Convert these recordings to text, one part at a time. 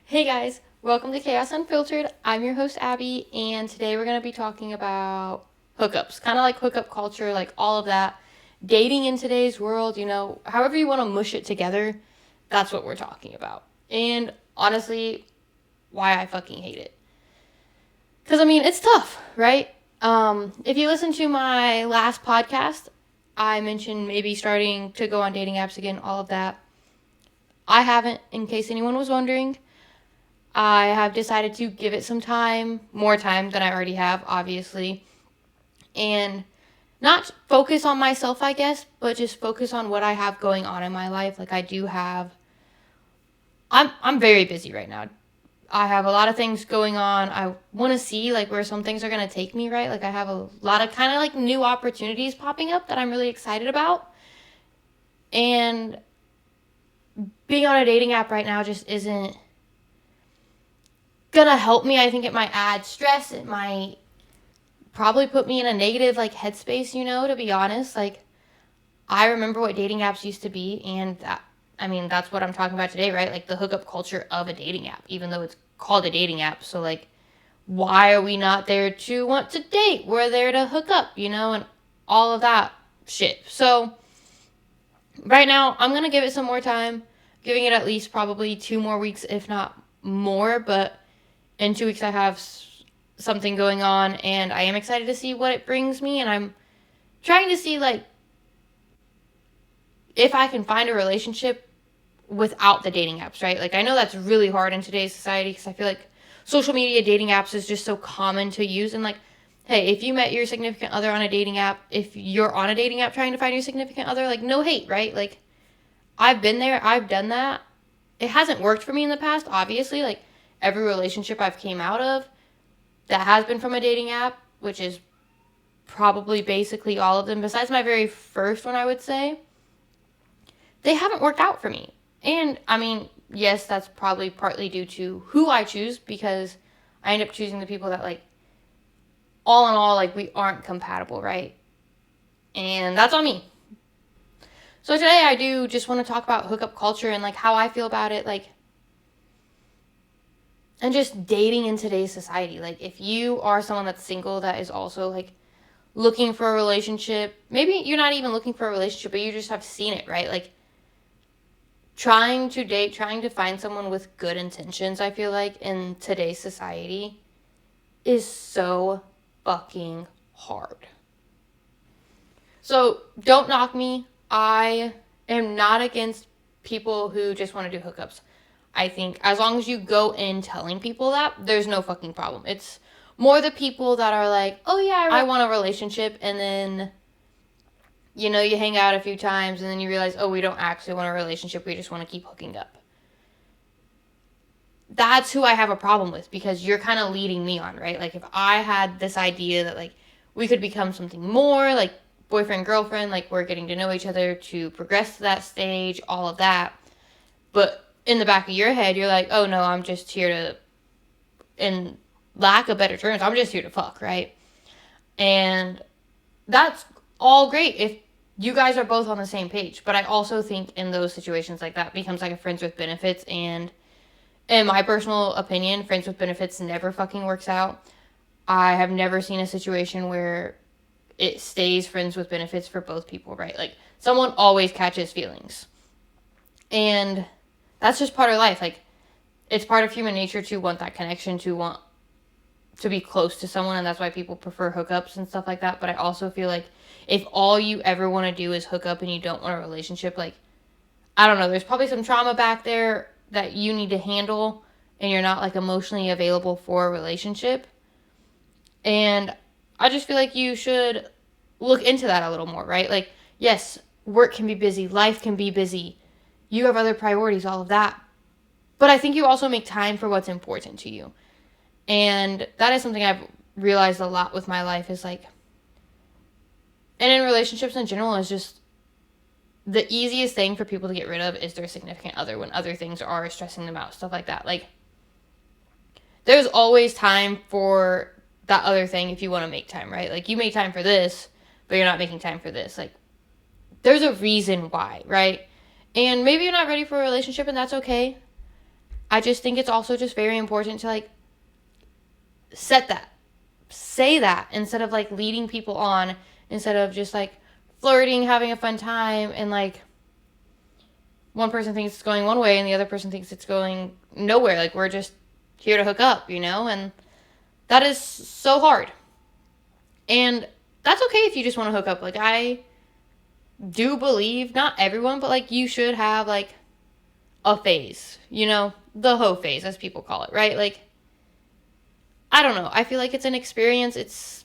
Hey guys, welcome to Chaos Unfiltered. I'm your host Abby, and today we're going to be talking about hookups, kind of like hookup culture, like all of that. Dating in today's world, however you want to mush it together, that's what we're talking about. And honestly, why I fucking hate it. Because, it's tough, right? If you listen to my last podcast, I mentioned maybe starting to go on dating apps again, all of that. I haven't, in case anyone was wondering. I have decided to give it some time, more time than I already have, obviously, and not focus on myself, I guess, but just focus on what I have going on in my life. Like I do have, I'm very busy right now. I have a lot of things going on. I want to see like where some things are going to take me, right? Like I have a lot of kind of like new opportunities popping up that I'm really excited about. And being on a dating app right now just isn't gonna help me. I think it might add stress. It might probably put me in a negative like headspace, to be honest. Like I remember what dating apps used to be, and that's what I'm talking about today, right? Like the hookup culture of a dating app, even though it's called a dating app. So like why are we not there to want to date? We're there to hook up, and all of that shit. So right now I'm going to give it some more time, giving it at least probably 2 more weeks if not more, but in 2 weeks I have something going on and I am excited to see what it brings me, and I'm trying to see like if I can find a relationship without the dating apps, right? Like I know that's really hard in today's society because I feel like social media dating apps is just so common to use, and like hey, if you met your significant other on a dating app, if you're on a dating app trying to find your significant other, like no hate, right? Like I've been there, I've done that. It hasn't worked for me in the past, obviously. Like every relationship I've came out of that has been from a dating app, which is probably basically all of them, besides my very first one, I would say, they haven't worked out for me. And yes, that's probably partly due to who I choose, because I end up choosing the people that like all in all like we aren't compatible, right? And that's on me. So today I do just want to talk about hookup culture and like how I feel about it, like, and just dating in today's society. Like if you are someone that's single that is also like looking for a relationship, maybe you're not even looking for a relationship, but you just have seen it, right? Like trying to date, trying to find someone with good intentions, I feel like in today's society is so fucking hard. So don't knock me. I am not against people who just want to do hookups. I think as long as you go in telling people that, there's no fucking problem. It's more the people that are like, oh yeah, I want a relationship, and then you hang out a few times and then you realize, oh, we don't actually want a relationship, we just want to keep hooking up. That's who I have a problem with, because you're kind of leading me on, right? Like if I had this idea that like we could become something more, like boyfriend, girlfriend, like we're getting to know each other to progress to that stage, all of that. But in the back of your head, you're like, oh no, I'm just here to, in lack of better terms, I'm just here to fuck, right? And that's all great if you guys are both on the same page. But I also think in those situations like that becomes like a friends with benefits, and in my personal opinion, friends with benefits never fucking works out. I have never seen a situation where it stays friends with benefits for both people, right? Like someone always catches feelings. And that's just part of life. Like it's part of human nature to want that connection, to want to be close to someone, and that's why people prefer hookups and stuff like that. But I also feel like if all you ever want to do is hook up and you don't want a relationship, like I don't know, there's probably some trauma back there that you need to handle, and you're not like emotionally available for a relationship. And I just feel like you should look into that a little more, right? Like yes, work can be busy, life can be busy, you have other priorities, all of that, but I think you also make time for what's important to you. And that is something I've realized a lot with my life, is like, and in relationships in general, is just the easiest thing for people to get rid of is their significant other when other things are stressing them out, stuff like that. Like there's always time for that other thing if you want to make time, right? Like you make time for this, but you're not making time for this. Like there's a reason why, right? And maybe you're not ready for a relationship, and that's okay. I just think it's also just very important to, like, set that. Say that instead of, like, leading people on, instead of just, like, flirting, having a fun time, and, like, one person thinks it's going one way and the other person thinks it's going nowhere. Like, we're just here to hook up, you know? And that is so hard. And that's okay if you just want to hook up. Like, I do believe, not everyone, but, like, you should have, like, a phase, you know? The hoe phase, as people call it, right? Like, I don't know. I feel like it's an experience.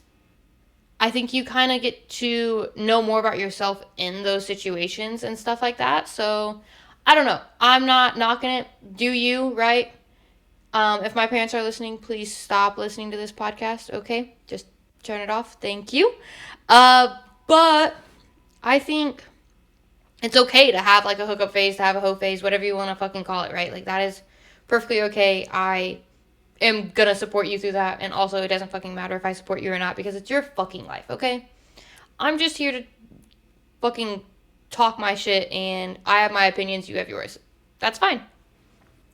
I think you kind of get to know more about yourself in those situations and stuff like that. So, I don't know. I'm not knocking it. Do you, right? If my parents are listening, please stop listening to this podcast, okay? Just turn it off. Thank you. But I think it's okay to have, like, a hookup phase, to have a hoe phase, whatever you want to fucking call it, right? Like, that is perfectly okay. I am gonna support you through that, and also it doesn't fucking matter if I support you or not, because it's your fucking life, okay? I'm just here to fucking talk my shit, and I have my opinions, you have yours. That's fine.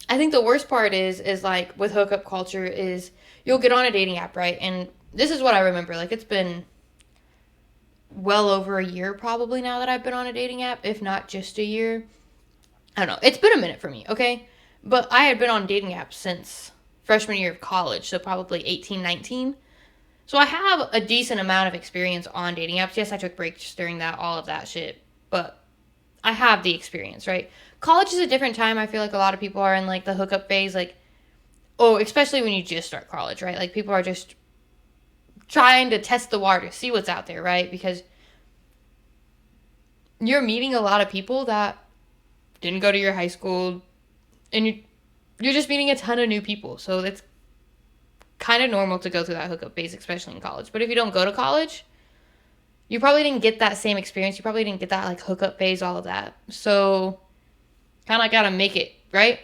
I think the worst part is like, with hookup culture, is you'll get on a dating app, right? And this is what I remember. Like, it's been well over a year probably now that I've been on a dating app, if not just a year. I don't know. It's been a minute for me, okay? But I had been on dating apps since freshman year of college, so probably 18, 19. So I have a decent amount of experience on dating apps. Yes, I took breaks during that, all of that shit. But I have the experience, right? College is a different time. I feel like a lot of people are in, like, the hookup phase, like, especially when you just start college, right? Like, people are just trying to test the water, see what's out there, right? Because you're meeting a lot of people that didn't go to your high school, and you're just meeting a ton of new people. So it's kind of normal to go through that hookup phase, especially in college. But if you don't go to college, you probably didn't get that same experience. You probably didn't get that, like, hookup phase, all of that. So kind of gotta make it, right?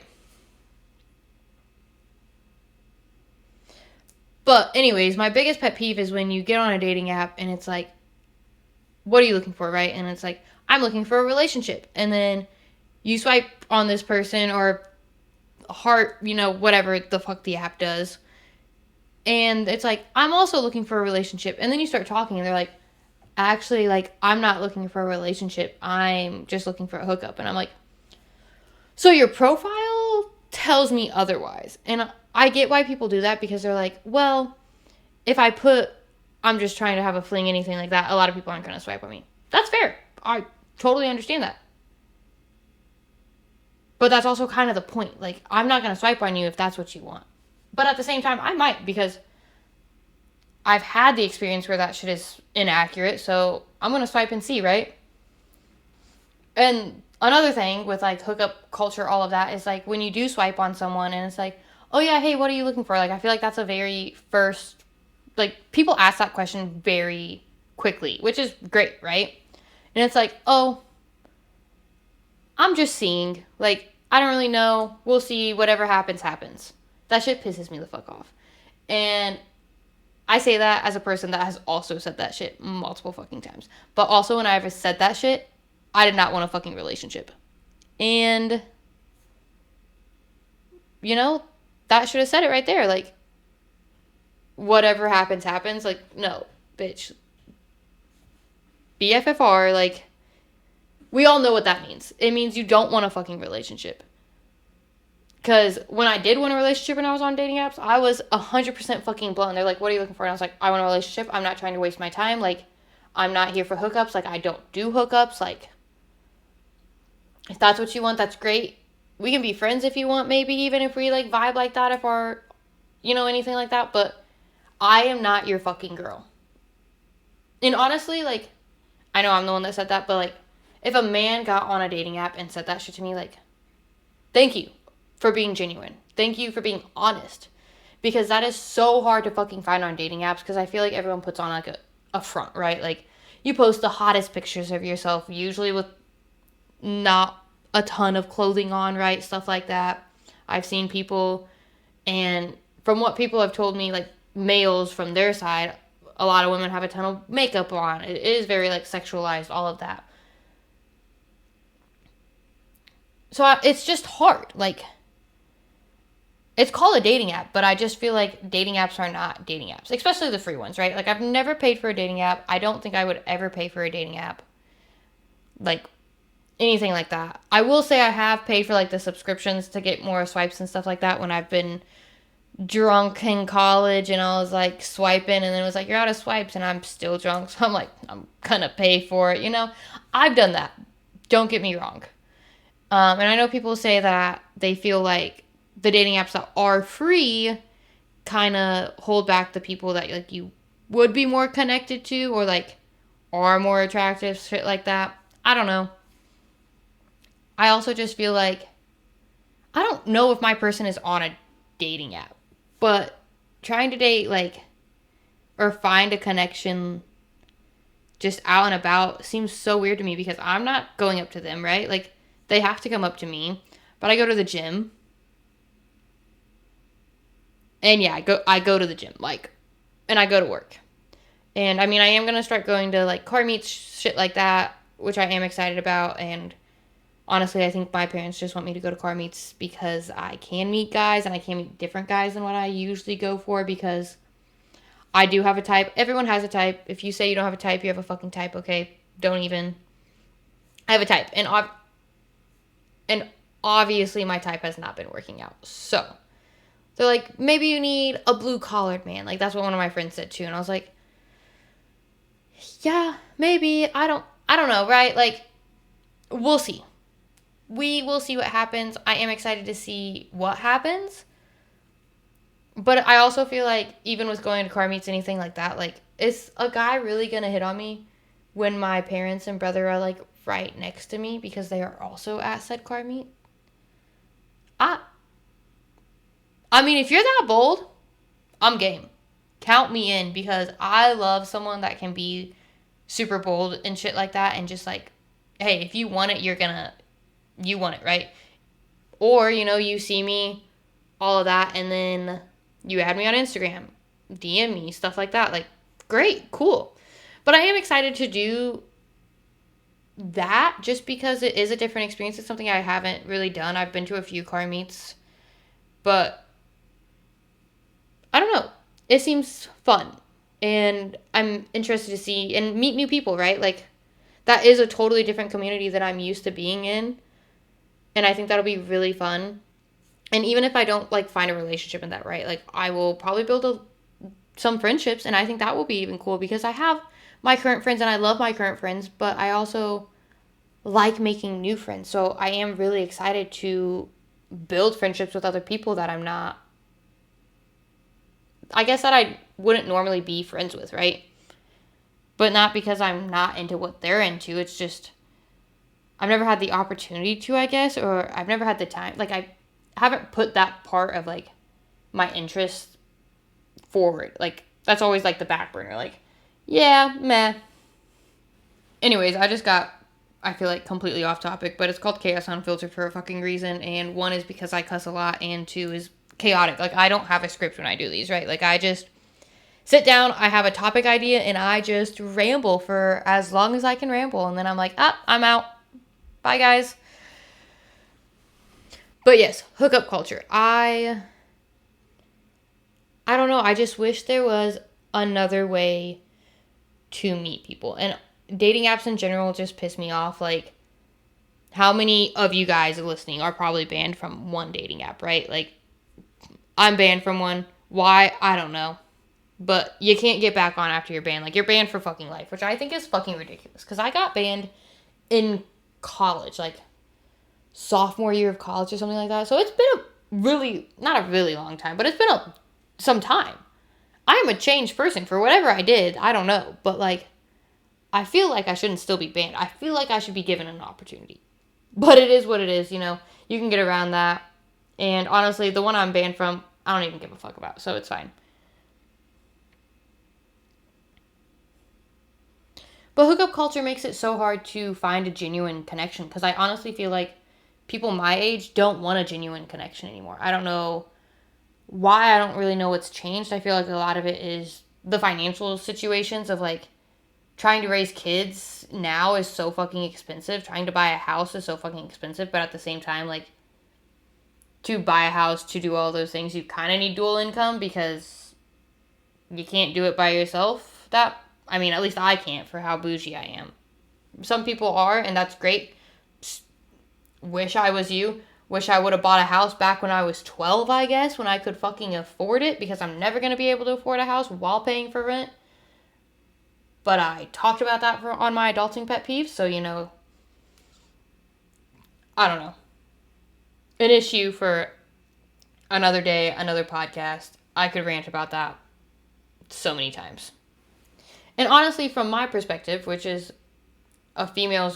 But anyways, my biggest pet peeve is when you get on a dating app and it's like, what are you looking for, right? And it's like, I'm looking for a relationship. And then you swipe on this person, or heart, you know, whatever the fuck the app does. And it's like, I'm also looking for a relationship. And then you start talking and they're like, actually, like, I'm not looking for a relationship. I'm just looking for a hookup. And I'm like, so your profile tells me otherwise. And I get why people do that, because they're like, well, if I put, I'm just trying to have a fling, anything like that, a lot of people aren't going to swipe on me. That's fair. I totally understand that. But that's also kind of the point. Like, I'm not going to swipe on you if that's what you want. But at the same time, I might, because I've had the experience where that shit is inaccurate. So I'm going to swipe and see, right? And another thing with, like, hookup culture, all of that, is, like, when you do swipe on someone and it's like, oh yeah, hey, what are you looking for? Like, I feel like that's a very first, like, people ask that question very quickly, which is great, right? And it's like, oh, I'm just seeing. Like, I don't really know. We'll see. Whatever happens, happens. That shit pisses me the fuck off. And I say that as a person that has also said that shit multiple fucking times. But also, when I ever said that shit, I did not want a fucking relationship. And, you know, that should have said it right there. Like, whatever happens, happens. Like, no, bitch. BFFR, like, we all know what that means. It means you don't want a fucking relationship. Because when I did want a relationship when I was on dating apps, I was 100% fucking blunt. They're like, what are you looking for? And I was like, I want a relationship. I'm not trying to waste my time. Like, I'm not here for hookups. Like, I don't do hookups. Like, if that's what you want, that's great. We can be friends if you want, maybe even if we, like, vibe like that, if our, you know, anything like that. But I am not your fucking girl. And honestly, like, I know I'm the one that said that, but, like, if a man got on a dating app and said that shit to me, like, thank you for being genuine. Thank you for being honest. Because that is so hard to fucking find on dating apps, because I feel like everyone puts on, like, a front, right? Like, you post the hottest pictures of yourself, usually with not a ton of clothing on, right? Stuff like that. I've seen people, and from what people have told me, like, males from their side, a lot of women have a ton of makeup on. It is very, like, sexualized, all of that. So it's just hard. Like, it's called a dating app, but I just feel like dating apps are not dating apps, especially the free ones, right? Like, I've never paid for a dating app. I don't think I would ever pay for a dating app. Like, anything like that. I will say I have paid for, like, the subscriptions to get more swipes and stuff like that when I've been drunk in college and I was, like, swiping and then it was like, you're out of swipes and I'm still drunk. So I'm like, I'm gonna pay for it, you know? I've done that. Don't get me wrong. And I know people say that they feel like the dating apps that are free kind of hold back the people that, like, you would be more connected to or, like, are more attractive, shit like that. I don't know. I also just feel like I don't know if my person is on a dating app, but trying to date, like, or find a connection just out and about seems so weird to me because I'm not going up to them, right? Like, they have to come up to me, but I go to the gym. And yeah, I go to the gym, like, and I go to work. And I mean, I am going to start going to, like, car meets, shit like that, which I am excited about. And honestly, I think my parents just want me to go to car meets because I can meet guys and I can meet different guys than what I usually go for because I do have a type. Everyone has a type. If you say you don't have a type, you have a fucking type, okay? Don't even. I have a type. And obviously my type has not been working out. So they're like, maybe you need a blue-collared man. Like, that's what one of my friends said too. And I was like, yeah, maybe. I don't know, right? Like, we'll see. We will see what happens. I am excited to see what happens. But I also feel like even with going to car meets, anything like that, like, is a guy really going to hit on me when my parents and brother are, like, right next to me because they are also at said car meet? I mean, if you're that bold, I'm game. Count me in because I love someone that can be super bold and shit like that and just like, hey, if you want it, you want it, right? Or, you know, you see me, all of that, and then you add me on Instagram, DM me, stuff like that. Like, great, cool. But I am excited to do that just because it is a different experience. It's something I haven't really done. I've been to a few car meets, but I don't know. It seems fun. And I'm interested to see and meet new people, right? Like, that is a totally different community that I'm used to being in. And I think that'll be really fun. And even if I don't, like, find a relationship in that, right? Like, I will probably build some friendships. And I think that will be even cool because I have my current friends and I love my current friends. But I also like making new friends. So I am really excited to build friendships with other people that I'm not, I guess that I wouldn't normally be friends with, right? But not because I'm not into what they're into. It's just, I've never had the opportunity to, I guess, or I've never had the time. Like, I haven't put that part of, like, my interest forward. Like, that's always, like, the back burner. Like, yeah, meh. Anyways, I feel like, completely off topic, but it's called Chaos Unfiltered for a fucking reason. And one is because I cuss a lot, and two is chaotic. Like, I don't have a script when I do these, right? Like, I just sit down, I have a topic idea, and I just ramble for as long as I can ramble. And then I'm like, I'm out. Bye, guys. But yes, hookup culture. I don't know. I just wish there was another way to meet people. And dating apps in general just piss me off. Like, how many of you guys listening are probably banned from one dating app, right? Like, I'm banned from one. Why? I don't know. But you can't get back on after you're banned. Like, you're banned for fucking life, which I think is fucking ridiculous. Because I got banned in college, like, sophomore year of college or something like that. So it's been not a really long time, but it's been some time. I am a changed person for whatever I did. I don't know. But, like, I feel like I shouldn't still be banned. I feel like I should be given an opportunity. But it is what it is, you know. You can get around that. And honestly, the one I'm banned from, I don't even give a fuck about. So it's fine. But hookup culture makes it so hard to find a genuine connection. Because I honestly feel like people my age don't want a genuine connection anymore. I don't know why. I don't really know what's changed. I feel like a lot of it is the financial situations of, like, trying to raise kids now is so fucking expensive. Trying to buy a house is so fucking expensive. But at the same time, like, to buy a house, to do all those things, you kind of need dual income because you can't do it by yourself. I mean, at least I can't for how bougie I am. Some people are, and that's great. Wish I was you. Wish I would have bought a house back when I was 12, I guess, when I could fucking afford it, because I'm never going to be able to afford a house while paying for rent. But I talked about that on my adulting pet peeves, so, I don't know. An issue for another day, another podcast. I could rant about that so many times. And honestly, from my perspective, which is a female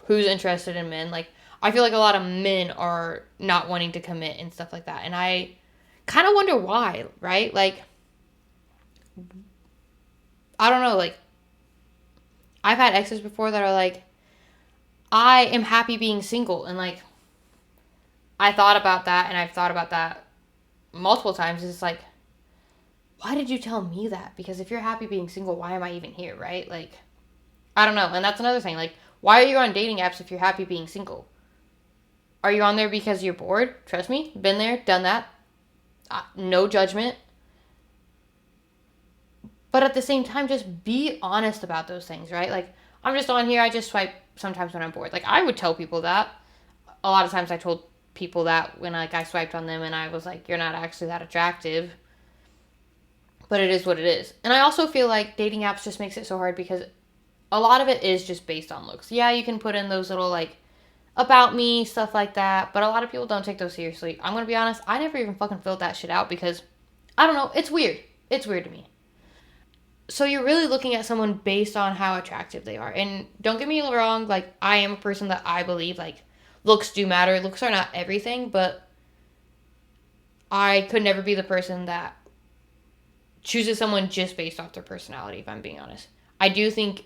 who's interested in men, like, I feel like a lot of men are not wanting to commit and stuff like that. And I kind of wonder why, right? Like, I don't know, like, I've had exes before that are like, I am happy being single. And, like, I thought about that, and I've thought about that multiple times. It's like, why did you tell me that? Because if you're happy being single, why am I even here, right? Like, I don't know. And that's another thing. Like, why are you on dating apps if you're happy being single? Are you on there because you're bored? Trust me, been there, done that. No judgment. But at the same time, just be honest about those things, right? Like, I'm just on here, I just swipe sometimes when I'm bored. Like, I would tell people that. A lot of times I told people that when, like, I swiped on them and I was like, you're not actually that attractive. But it is what it is. And I also feel like dating apps just makes it so hard because a lot of it is just based on looks. Yeah, you can put in those little, like, about me, stuff like that. But a lot of people don't take those seriously. I'm going to be honest, I never even fucking filled that shit out because, I don't know, it's weird. It's weird to me. So you're really looking at someone based on how attractive they are. And don't get me wrong, like, I am a person that I believe, like, looks do matter. Looks are not everything, but I could never be the person that chooses someone just based off their personality, if I'm being honest. I do think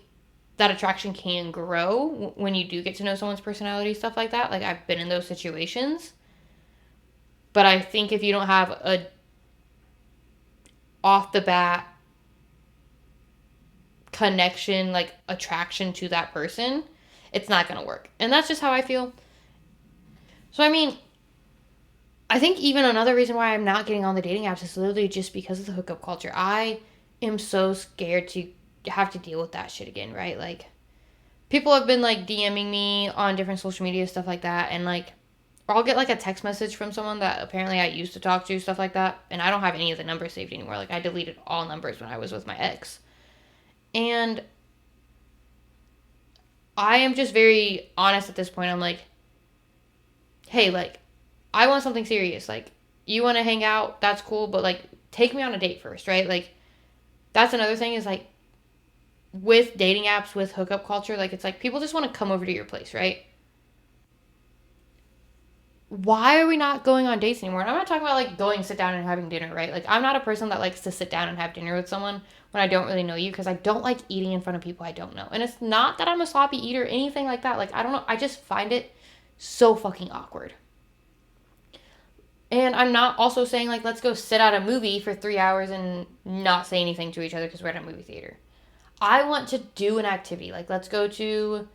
that attraction can grow when you do get to know someone's personality, stuff like that. Like, I've been in those situations. But I think if you don't have a off the bat connection, like, attraction to that person, it's not going to work. And that's just how I feel. So, I mean, I think even another reason why I'm not getting on the dating apps is literally just because of the hookup culture. I am so scared to have to deal with that shit again, right? Like, people have been, like, DMing me on different social media, stuff like that, and, like, or I'll get, like, a text message from someone that apparently I used to talk to, stuff like that, and I don't have any of the numbers saved anymore. Like, I deleted all numbers when I was with my ex. And I am just very honest at this point. I'm like, hey, like, I want something serious. Like, you want to hang out, that's cool, but, like, take me on a date first, right? Like, that's another thing is, like, with dating apps, with hookup culture, like, it's like people just want to come over to your place, right? Why are we not going on dates anymore? And I'm not talking about, like, going sit down and having dinner, right? Like, I'm not a person that likes to sit down and have dinner with someone when I don't really know you, because I don't like eating in front of people I don't know. And it's not that I'm a sloppy eater or anything like that. Like, I don't know. I just find it so fucking awkward. And I'm not also saying, like, let's go sit at a movie for 3 hours and not say anything to each other because we're at a movie theater. I want to do an activity. Like, let's go to,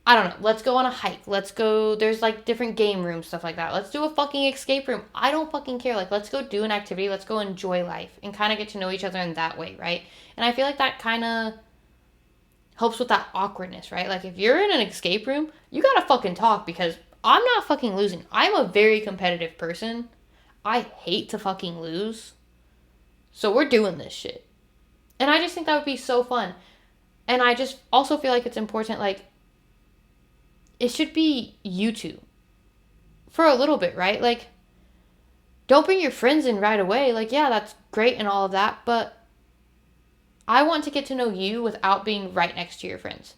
I don't know, let's go on a hike. Let's go, there's, like, different game rooms, stuff like that. Let's do a fucking escape room. I don't fucking care. Like, let's go do an activity. Let's go enjoy life and kind of get to know each other in that way, right? And I feel like that kind of helps with that awkwardness, right? Like, if you're in an escape room, you gotta fucking talk because I'm not fucking losing. I'm a very competitive person. I hate to fucking lose. So we're doing this shit. And I just think that would be so fun. And I just also feel like it's important, like, it should be you two. For a little bit, right? Like, don't bring your friends in right away. Like, yeah, that's great and all of that, but I want to get to know you without being right next to your friends.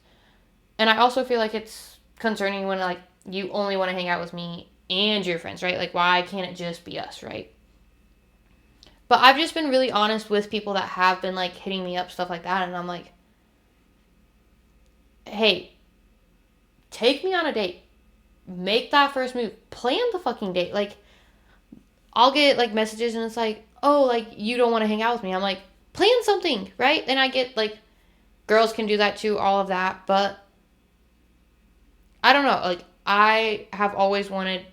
And I also feel like it's concerning when, like, you only want to hang out with me and your friends, right? Like, why can't it just be us, right? But I've just been really honest with people that have been, like, hitting me up, stuff like that. And I'm like, hey, take me on a date. Make that first move. Plan the fucking date. Like, I'll get, like, messages and it's like, oh, like, you don't want to hang out with me. I'm like, plan something, right? And I get, like, girls can do that too, all of that. But I don't know. Like, I have always wanted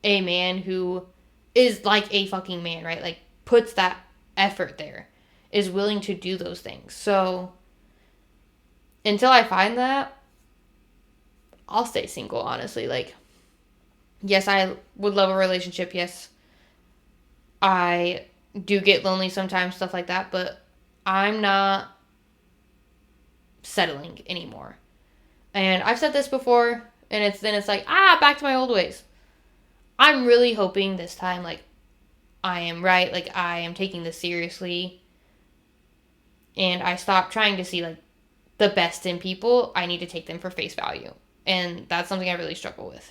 a man who is like a fucking man, right? Like, puts that effort there, is willing to do those things. So, until I find that, I'll stay single, honestly. Like, yes, I would love a relationship. Yes, I do get lonely sometimes, stuff like that. But I'm not settling anymore. And I've said this before, and it's like, back to my old ways. I'm really hoping this time, like, I am right. Like, I am taking this seriously. And I stop trying to see, like, the best in people. I need to take them for face value. And that's something I really struggle with.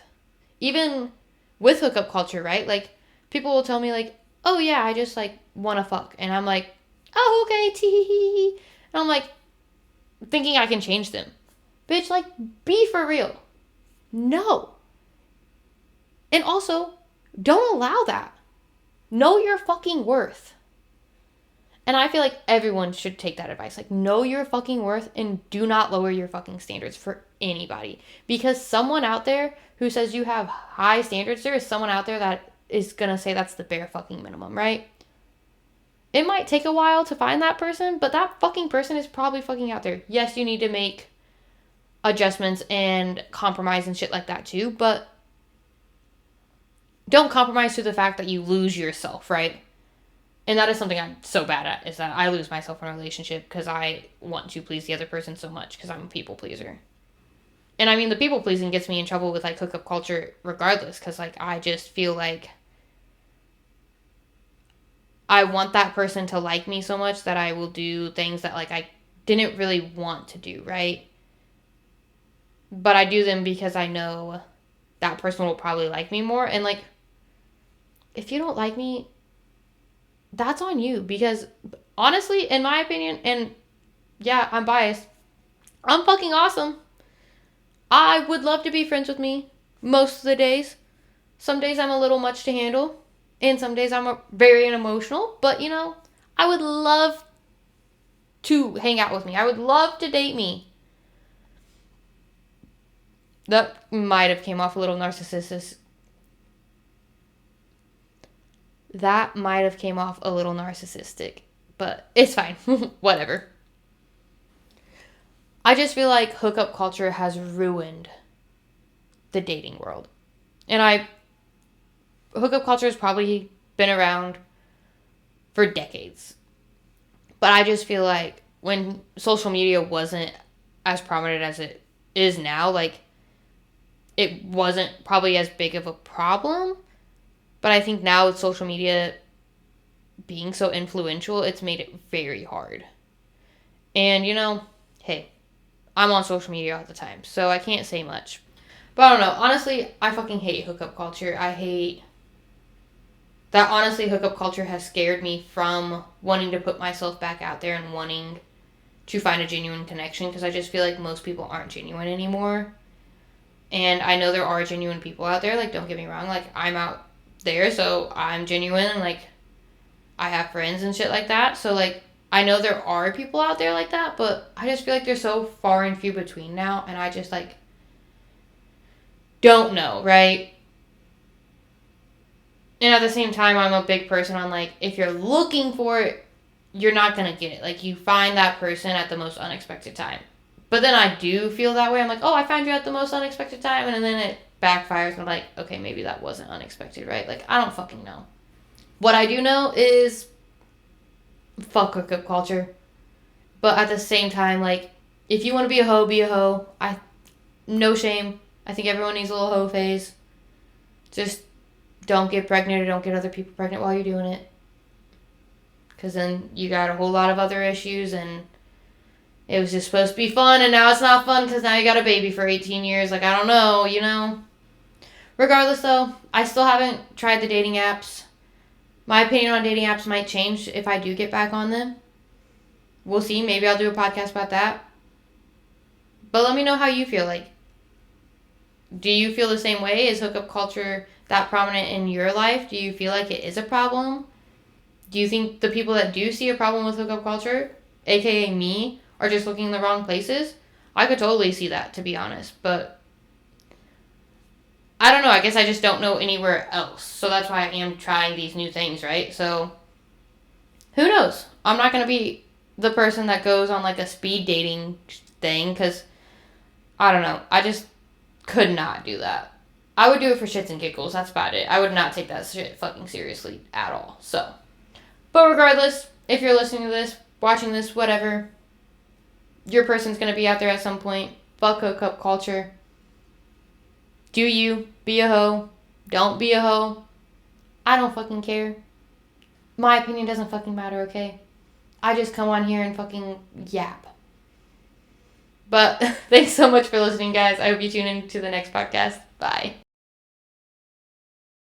Even with hookup culture, right? Like, people will tell me, like, oh, yeah, I just, like, want to fuck. And I'm like, oh, okay, tee. And I'm like, thinking I can change them. Bitch, like, be for real. No. And also, don't allow that. Know your fucking worth. And I feel like everyone should take that advice. Like, know your fucking worth and do not lower your fucking standards for anybody. Because someone out there who says you have high standards, there is someone out there that is going to say that's the bare fucking minimum, right? It might take a while to find that person, but that fucking person is probably fucking out there. Yes, you need to make adjustments and compromise and shit like that too, but don't compromise to the fact that you lose yourself, right? And that is something I'm so bad at, is that I lose myself in a relationship because I want to please the other person so much because I'm a people pleaser. And I mean, the people pleasing gets me in trouble with, like, hookup culture regardless, because, like, I just feel like I want that person to like me so much that I will do things that, like, I didn't really want to do, right? But I do them because I know that person will probably like me more. And, like, if you don't like me, that's on you. Because, honestly, in my opinion, and yeah, I'm biased, I'm fucking awesome. I would love to be friends with me most of the days. Some days I'm a little much to handle. And some days I'm very unemotional. But, you know, I would love to hang out with me. I would love to date me. That might have came off a little narcissistic. That might have came off a little narcissistic. But it's fine. Whatever. I just feel like hookup culture has ruined the dating world. And hookup culture has probably been around for decades. But I just feel like when social media wasn't as prominent as it is now, like, it wasn't probably as big of a problem. But I think now with social media being so influential, it's made it very hard. And, you know, hey, I'm on social media all the time, so I can't say much. But I don't know. Honestly, I fucking hate hookup culture. I hate that. Honestly, hookup culture has scared me from wanting to put myself back out there and wanting to find a genuine connection, because I just feel like most people aren't genuine anymore. And I know there are genuine people out there. Like, don't get me wrong. Like, I'm out there, so I'm genuine, and, like, I have friends and shit like that. So, like, I know there are people out there like that, but I just feel like they're so far and few between now, and I just, like, don't know, right? And at the same time, I'm a big person on, like, if you're looking for it, you're not going to get it. Like, you find that person at the most unexpected time. But then I do feel that way. I'm like, oh, I found you at the most unexpected time, and then it backfires, and I'm like, okay, maybe that wasn't unexpected, right? Like, I don't fucking know. What I do know is fuck hookup culture. But at the same time, like, if you want to be a hoe, be a hoe. No shame. I think everyone needs a little hoe phase. Just don't get pregnant or don't get other people pregnant while you're doing it. Because then you got a whole lot of other issues, and it was just supposed to be fun, and now it's not fun because now you got a baby for 18 years. Like, I don't know, you know? Regardless, though, I still haven't tried the dating apps. My opinion on dating apps might change if I do get back on them. We'll see. Maybe I'll do a podcast about that. But let me know how you feel. Like, do you feel the same way? Is hookup culture that prominent in your life? Do you feel like it is a problem? Do you think the people that do see a problem with hookup culture, aka me, are just looking in the wrong places? I could totally see that, to be honest. But I don't know. I guess I just don't know anywhere else. So that's why I am trying these new things, right? So who knows? I'm not going to be the person that goes on like a speed dating thing because I don't know. I just could not do that. I would do it for shits and giggles. That's about it. I would not take that shit fucking seriously at all. So, but regardless, if you're listening to this, watching this, whatever, your person's going to be out there at some point. Fuck hookup culture. Do you be a hoe? Don't be a hoe. I don't fucking care. My opinion doesn't fucking matter, okay? I just come on here and fucking yap. But thanks so much for listening, guys. I hope you tune in to the next podcast. Bye.